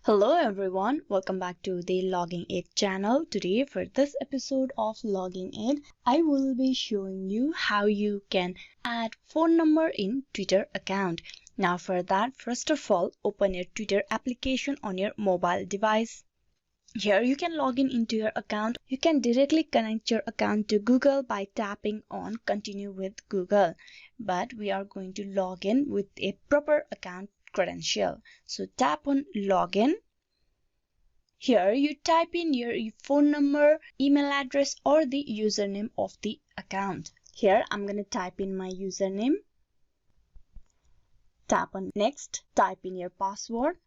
Hello everyone, welcome back to the Logging Aid channel. Today for this episode of Logging Aid, I will be showing you how you can add phone number in Twitter account. Now for that, first of all, open your Twitter application on your mobile device. Here you can log in into your account. You can directly connect your account to Google by tapping on Continue with Google. But we are going to log in with a proper account credential. So tap on Login. Here you type in your phone number, email address or the username of the account. Here I'm going to type in my username. Tap on Next. Type in your password.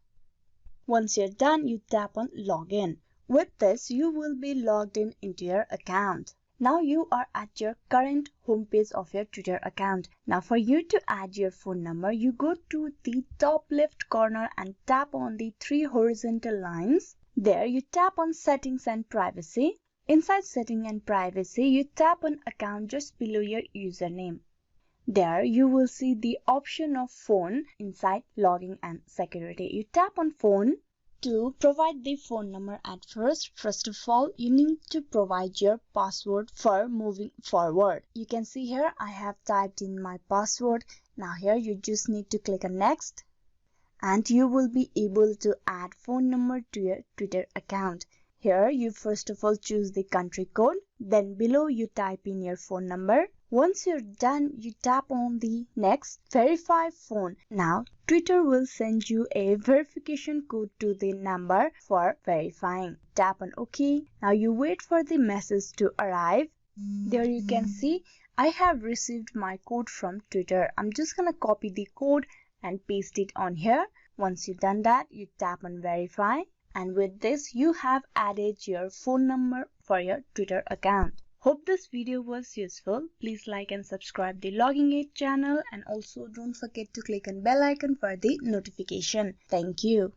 Once you're done, you tap on Login. With this, you will be logged in into your account. Now you are at your current homepage of your Twitter account. Now for you to add your phone number, you go to the top left corner and tap on the three horizontal lines. There you tap on Settings and Privacy. Inside Settings and Privacy, you tap on Account just below your username. There you will see the option of Phone inside Logging and Security. You tap on Phone. To provide the phone number at first of all, you need to provide your password for moving forward. You can see here I have typed in my password. Now here you just need to click on Next and you will be able to add phone number to your Twitter account. Here you first of all choose the country code. Then below you type in your phone number. Once you're done, you tap on the Next, Verify Phone. Now, Twitter will send you a verification code to the number for verifying. Tap on OK. Now you wait for the message to arrive. There you can see I have received my code from Twitter. I'm just gonna copy the code and paste it on here. Once you've done that, you tap on Verify. And with this, you have added your phone number for your Twitter account. Hope this video was useful. Please like and subscribe the Logging Aid channel and also don't forget to click on bell icon for the notification. Thank you.